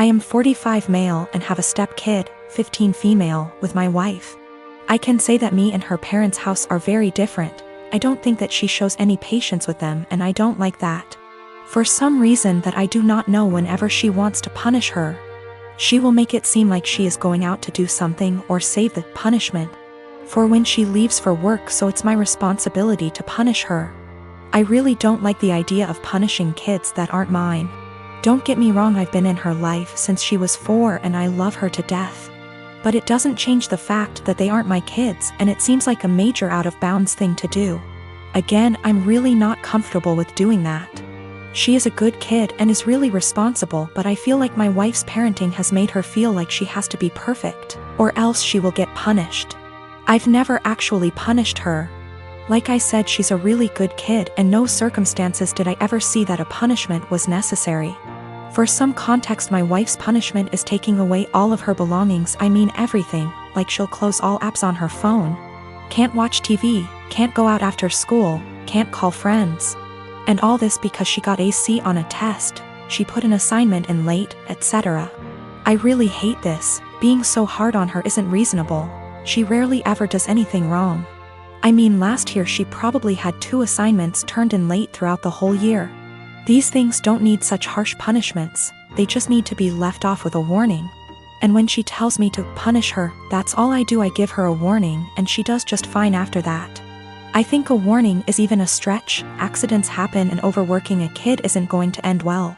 I am 45 male and have a step kid, 15 female, with my wife. I can say that me and her parents' house are very different. I don't think that she shows any patience with them, and I don't like that. For some reason that I do not know, whenever she wants to punish her, she will make it seem like she is going out to do something or save the punishment for when she leaves for work, so it's my responsibility to punish her. I really don't like the idea of punishing kids that aren't mine. Don't get me wrong, I've been in her life since she was 4 and I love her to death. But it doesn't change the fact that they aren't my kids, and it seems like a major out of bounds thing to do. Again, I'm really not comfortable with doing that. She is a good kid and is really responsible, but I feel like my wife's parenting has made her feel like she has to be perfect, or else she will get punished. I've never actually punished her. Like I said, she's a really good kid, and no circumstances did I ever see that a punishment was necessary. For some context, my wife's punishment is taking away all of her belongings. I mean everything, like she'll close all apps on her phone, can't watch TV, can't go out after school, can't call friends. And all this because she got a C on a test, she put an assignment in late, etc. I really hate this. Being so hard on her isn't reasonable. She rarely ever does anything wrong. I mean, last year she probably had 2 assignments turned in late throughout the whole year. These things don't need such harsh punishments, they just need to be left off with a warning. And when she tells me to punish her, that's all I do. I give her a warning and she does just fine after that. I think a warning is even a stretch. Accidents happen, and overworking a kid isn't going to end well.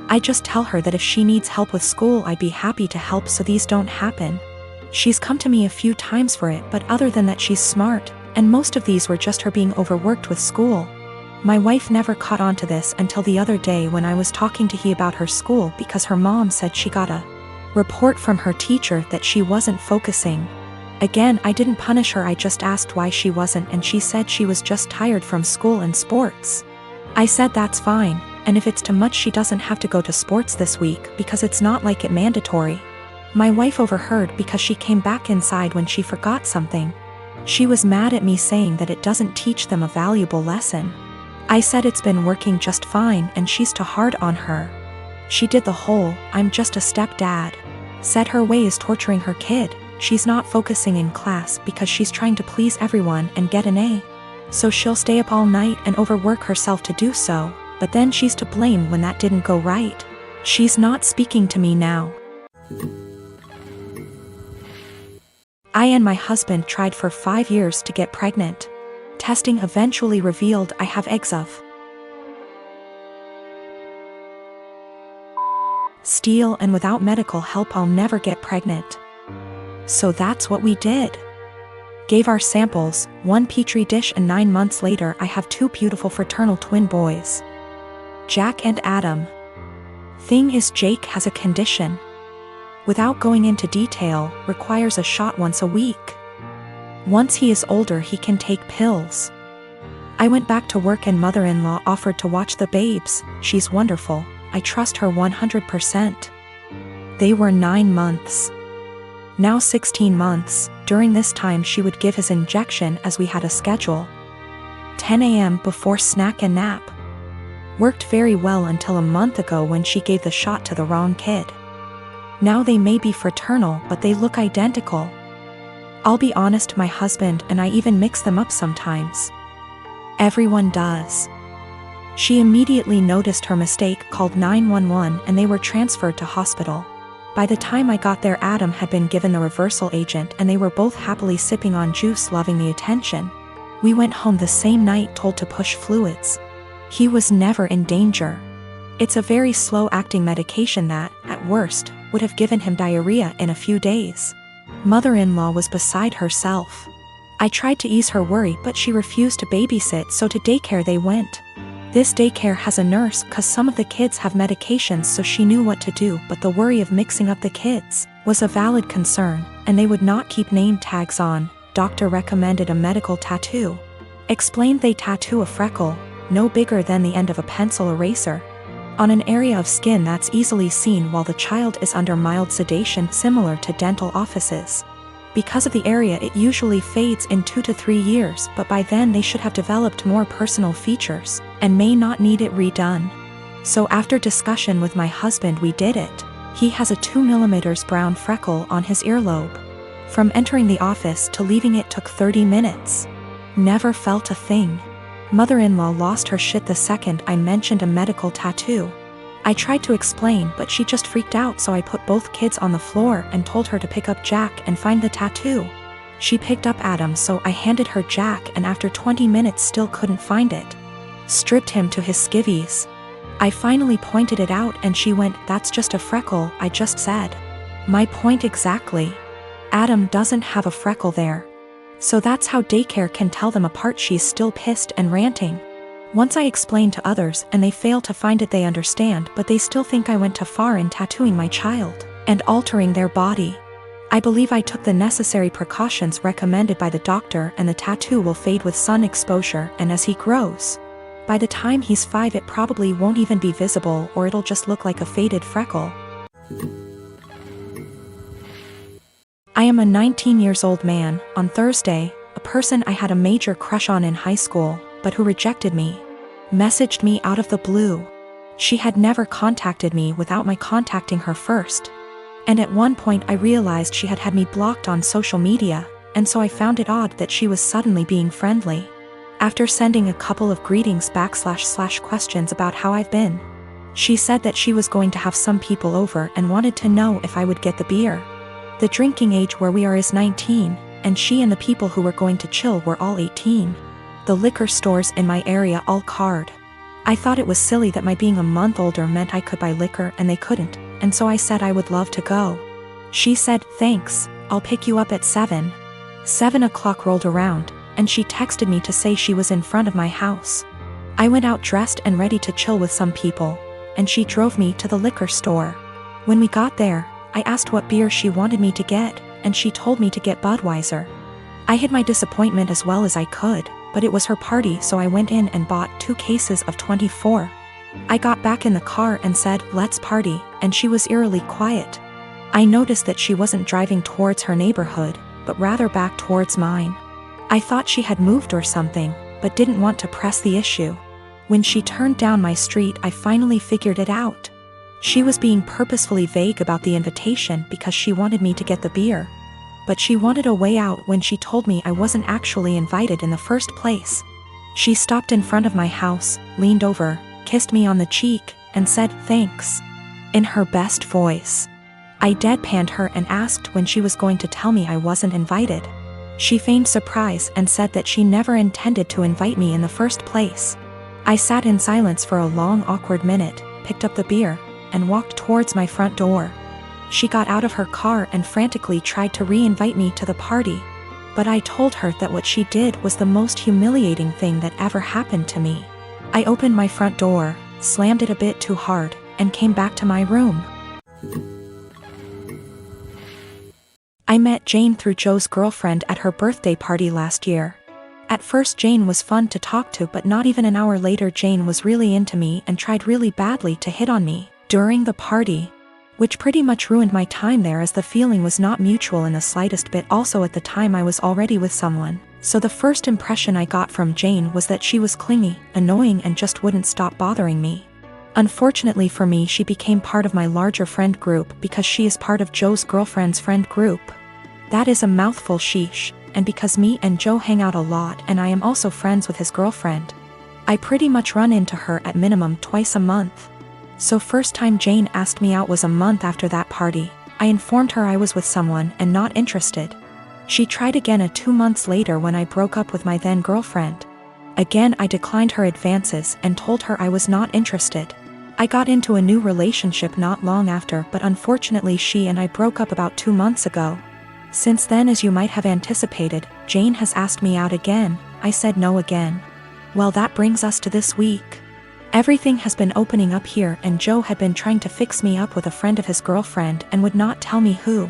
I just tell her that if she needs help with school, I'd be happy to help so these don't happen. She's come to me a few times for it, but other than that, she's smart, and most of these were just her being overworked with school. My wife never caught on to this until the other day when I was talking to he about her school, because her mom said she got a report from her teacher that she wasn't focusing. Again, I didn't punish her, I just asked why she wasn't, and she said she was just tired from school and sports. I said that's fine, and if it's too much she doesn't have to go to sports this week because it's not like it mandatory. My wife overheard because she came back inside when she forgot something. She was mad at me, saying that it doesn't teach them a valuable lesson. I said it's been working just fine and she's too hard on her. She did the whole "I'm just a stepdad" said her way is torturing her kid. She's not focusing in class because she's trying to please everyone and get an A. So she'll stay up all night and overwork herself to do so, but then she's to blame when that didn't go right. She's not speaking to me now. I and my husband tried for 5 years to get pregnant. Testing eventually revealed I have eggs of steel, and without medical help I'll never get pregnant. So that's what we did. Gave our samples, 1 petri dish, and 9 months later I have 2 beautiful fraternal twin boys, Jack and Adam. Thing is, Jake has a condition, without going into detail, requires a shot once a week. Once he is older he can take pills. I went back to work and mother-in-law offered to watch the babes. She's wonderful, I trust her 100%. They were 9 months. Now 16 months. During this time she would give his injection as we had a schedule. 10 a.m. before snack and nap. Worked very well until a month ago when she gave the shot to the wrong kid. Now they may be fraternal, but they look identical. I'll be honest, my husband and I even mix them up sometimes. Everyone does. She immediately noticed her mistake, called 911, and they were transferred to hospital. By the time I got there, Adam had been given the reversal agent and they were both happily sipping on juice, loving the attention. We went home the same night, told to push fluids. He was never in danger. It's a very slow-acting medication that, at worst, would have given him diarrhea in a few days. Mother-in-law was beside herself. I tried to ease her worry, but she refused to babysit, so to daycare they went. This daycare has a nurse cause some of the kids have medications, so she knew what to do, but the worry of mixing up the kids was a valid concern, and they would not keep name tags on. Doctor recommended a medical tattoo. Explained they tattoo a freckle, no bigger than the end of a pencil eraser, on an area of skin that's easily seen while the child is under mild sedation, similar to dental offices. Because of the area, it usually fades in 2 to 3 years, but by then they should have developed more personal features, and may not need it redone. So after discussion with my husband we did it. He has a 2 mm brown freckle on his earlobe. From entering the office to leaving it took 30 minutes. Never felt a thing. Mother-in-law lost her shit the second I mentioned a medical tattoo. I tried to explain, but she just freaked out, so I put both kids on the floor and told her to pick up Jack and find the tattoo. She picked up Adam, so I handed her Jack, and after 20 minutes still couldn't find it. Stripped him to his skivvies. I finally pointed it out and she went, "That's just a freckle," I just said. My point exactly. Adam doesn't have a freckle there. So that's how daycare can tell them apart. She's still pissed and ranting. Once I explain to others and they fail to find it, they understand, but they still think I went too far in tattooing my child and altering their body. I believe I took the necessary precautions recommended by the doctor, and the tattoo will fade with sun exposure, and as he grows, by the time he's 5 it probably won't even be visible, or it'll just look like a faded freckle. I am a 19-year-old man. On Thursday, a person I had a major crush on in high school, but who rejected me, messaged me out of the blue. She had never contacted me without my contacting her first. And at one point I realized she had me blocked on social media, and so I found it odd that she was suddenly being friendly. After sending a couple of greetings / questions about how I've been, she said that she was going to have some people over and wanted to know if I would get the beer. The drinking age where we are is 19, and she and the people who were going to chill were all 18. The liquor stores in my area all card. I thought it was silly that my being a month older meant I could buy liquor and they couldn't, and so I said I would love to go. She said, "Thanks, I'll pick you up at 7. 7 o'clock rolled around, and she texted me to say she was in front of my house. I went out dressed and ready to chill with some people, and she drove me to the liquor store. When we got there, I asked what beer she wanted me to get, and she told me to get Budweiser. I hid my disappointment as well as I could, but it was her party, so I went in and bought 2 cases of 24. I got back in the car and said, "Let's party," and she was eerily quiet. I noticed that she wasn't driving towards her neighborhood, but rather back towards mine. I thought she had moved or something, but didn't want to press the issue. When she turned down my street, I finally figured it out. She was being purposefully vague about the invitation because she wanted me to get the beer. But she wanted a way out when she told me I wasn't actually invited in the first place. She stopped in front of my house, leaned over, kissed me on the cheek, and said, "Thanks," in her best voice. I deadpanned her and asked when she was going to tell me I wasn't invited. She feigned surprise and said that she never intended to invite me in the first place. I sat in silence for a long, awkward minute, picked up the beer, and walked towards my front door. She got out of her car and frantically tried to re-invite me to the party, but I told her that what she did was the most humiliating thing that ever happened to me. I opened my front door, slammed it a bit too hard, and came back to my room. I met Jane through Joe's girlfriend at her birthday party last year. At first Jane was fun to talk to, but not even an hour later Jane was really into me and tried really badly to hit on me during the party, which pretty much ruined my time there as the feeling was not mutual in the slightest bit. Also at the time I was already with someone, so the first impression I got from Jane was that she was clingy, annoying, and just wouldn't stop bothering me. Unfortunately for me, she became part of my larger friend group because she is part of Joe's girlfriend's friend group. That is a mouthful, sheesh, and because me and Joe hang out a lot and I am also friends with his girlfriend, I pretty much run into her at minimum twice a month. So first time Jane asked me out was a month after that party. I informed her I was with someone and not interested. She tried again 2 months later when I broke up with my then girlfriend. Again I declined her advances and told her I was not interested. I got into a new relationship not long after, but unfortunately she and I broke up about 2 months ago. Since then, as you might have anticipated, Jane has asked me out again. I said no again. Well, that brings us to this week. Everything has been opening up here, and Joe had been trying to fix me up with a friend of his girlfriend and would not tell me who.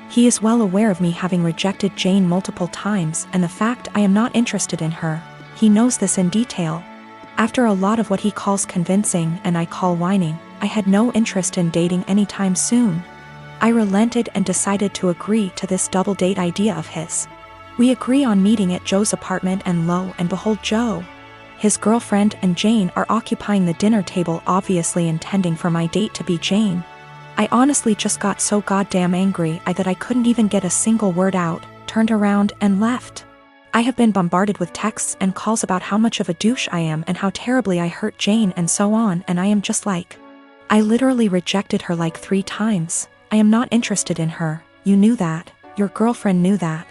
He is well aware of me having rejected Jane multiple times and the fact I am not interested in her. He knows this in detail. After a lot of what he calls convincing and I call whining, I had no interest in dating anytime soon. I relented and decided to agree to this double date idea of his. We agree on meeting at Joe's apartment, and lo and behold, Joe, his girlfriend, and Jane are occupying the dinner table, obviously intending for my date to be Jane. I honestly just got so goddamn angry that I couldn't even get a single word out, turned around and left. I have been bombarded with texts and calls about how much of a douche I am and how terribly I hurt Jane and so on, and I am just like, I literally rejected her like 3 times. I am not interested in her. You knew that. Your girlfriend knew that.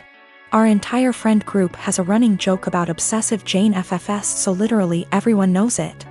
Our entire friend group has a running joke about obsessive Jane FFS, so literally everyone knows it.